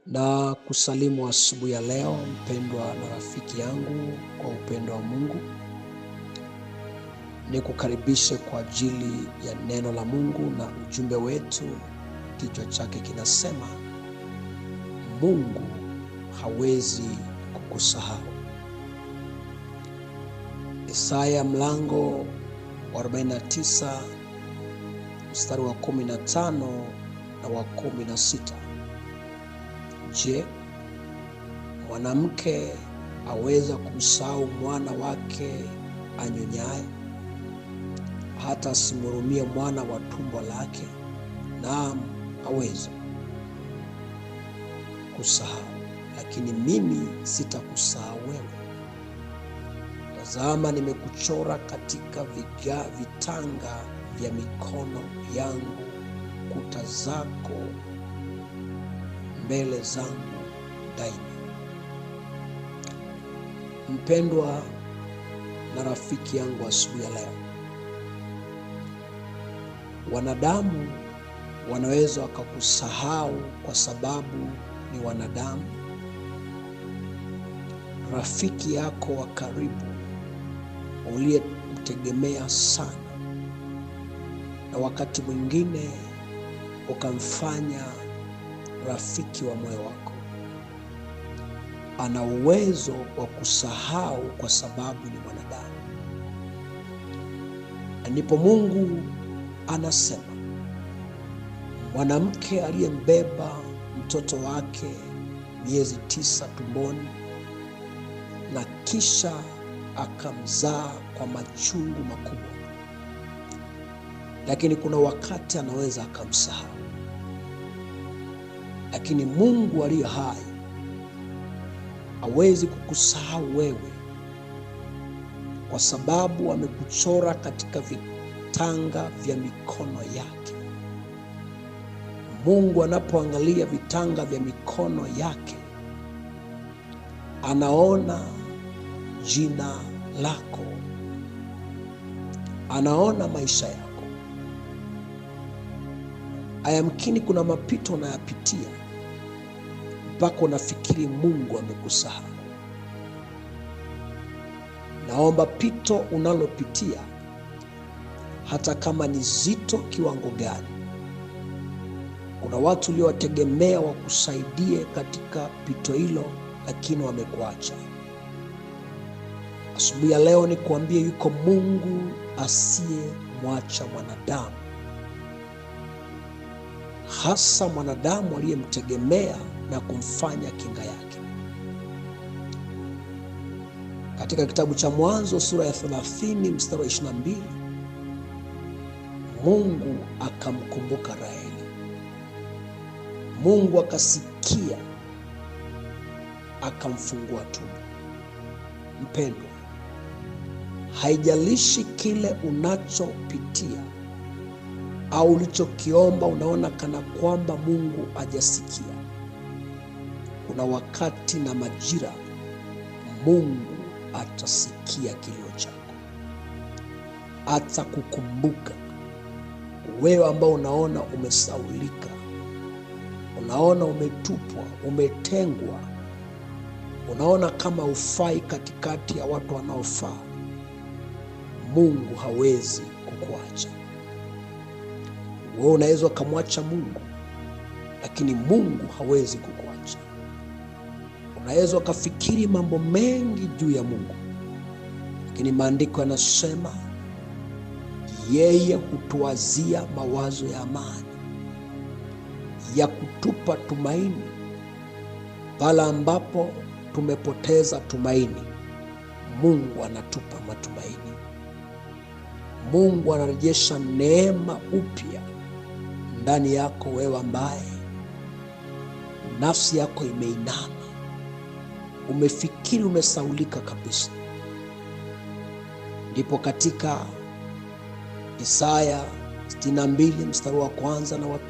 Na kusalimu asubuhi ya leo mpendwa na rafiki yangu kwa upendo wa Mungu. Nikukaribishe kwa ajili ya neno la Mungu na ujumbe wetu. Kichwa chake kinasema Mungu hawezi kukusahau. Isaya mlango wa 49 mstari wa 15 na wa 16. Je, mwanamke aweza kumsahau mwana wake anyonyaye, hata asimhurumie mwana wa tumbo lake? Naam, aweza kusahau, lakini mimi sitakusahau wewe. Tazama, nimekuchora katika vitanga vya mikono yangu, kuta zako mbele zangu daima. Mpendwa na rafiki yangu, asubuhi ya leo, wanadamu wanaweza wakakusahau kwa sababu ni wanadamu. Rafiki yako wa karibu uliyemtegemea sana, na wakati mwingine ukamfanya rafiki wa moyo wako, ana uwezo wa kusahau kwa sababu ni mwanadamu. Ndipo Mungu anasema mwanamke aliyembeba mtoto wake miezi 9 tumboni na kisha akamzaa kwa machungu makubwa, lakini kuna wakati anaweza akamsahau. Lakini Mungu aliye hai hawezi kukusahau wewe, kwa sababu amekuchora katika vitanga vya mikono yake. Mungu anapoangalia vitanga vya mikono yake, anaona jina lako, anaona maisha yako. Ayamkini kuna mapito unayapitia mpaka unafikiri Mungu amekusahau. Naomba pito unalopitia, hata kama ni zito kiwango gani, kuna watu uliowategemea wakusaidie katika pito hilo, lakini wamekuacha. Asubuhi ya leo nikuambie, yuko Mungu asiyemwacha mwanadamu, hasa mwanadamu aliyemtegemea na kumfanya kinga yake. Katika kitabu cha Mwanzo sura ya 30 mstari wa 22, Mungu akamkumbuka Raheli. Mungu akasikia, akamfungua tumbo. Mpendwa, haijalishi kile unachopitia au ulichokiomba unaona kana kwamba Mungu hajasikia, kuna wakati na majira Mungu atasikia kilio chako, atakukumbuka wewe ambao unaona umesaulika, unaona umetupwa, umetengwa, unaona kama hufai katikati ya watu wanaofaa. Mungu hawezi kukuacha wewe. Unaweza ukamwacha Mungu, lakini Mungu hawezi kukuacha. Unaweza ukafikiri mambo mengi juu ya Mungu, lakini maandiko yanasema yeye hutuwazia mawazo ya amani, ya kutupa tumaini pale ambapo tumepoteza tumaini. Mungu anatupa matumaini. Mungu anarejesha neema upya ndani yako, wewe ambaye nafsi yako imeinama, umefikiri umesaulika kabisa. Ndipo katika Isaya 62 mstari wa 1 na wa 2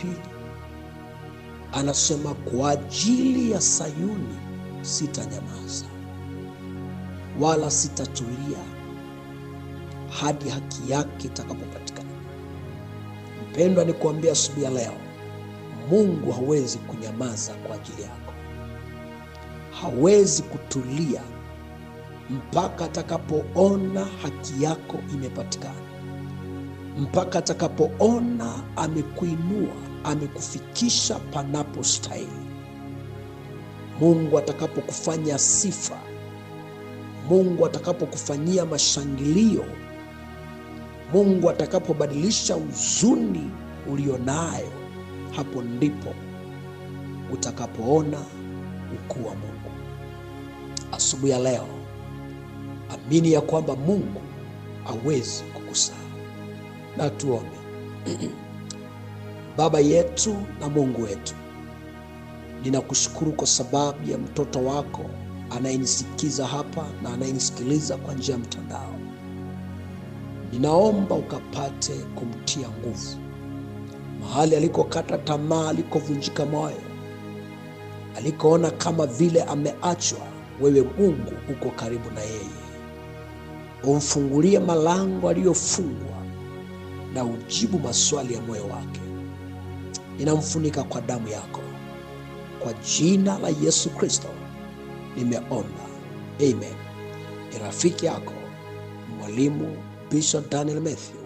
anasema, kwa ajili ya Sayuni sitanyamaza, wala sitatulia hadi haki yake itakapopatikana. Mpendwa, nikuambia asubuhi ya leo, Mungu hawezi kunyamaza kwa ajili yako. hawezi kutulia mpaka atakapoona haki yako imepatikana, mpaka atakapoona amekuinua, amekufikisha panapo stahili. Mungu atakapokufanya sifa, Mungu atakapokufanyia mashangilio, Mungu atakapobadilisha huzuni ulionayo, hapo ndipo utakapoona ukuu wa Mungu. Asubuhi ya leo, amini ya kwamba Mungu hawezi kukusahau. Na tuombe. Baba yetu na Mungu wetu, ninakushukuru kwa sababu ya mtoto wako anayenisikiza hapa na anayenisikiliza kwa njia ya mtandao. Ninaomba ukapate kumtia nguvu mahali alikokata tamaa, alikovunjika moyo, alikoona kama vile ameachwa. Wewe Mungu uko karibu na yeye, umfungulie malango aliyofungwa na ujibu maswali ya moyo wake. Ninamfunika kwa damu yako, kwa jina la Yesu Kristo nimeomba, amen. Ni rafiki yako Mwalimu Bishop Daniel Mathew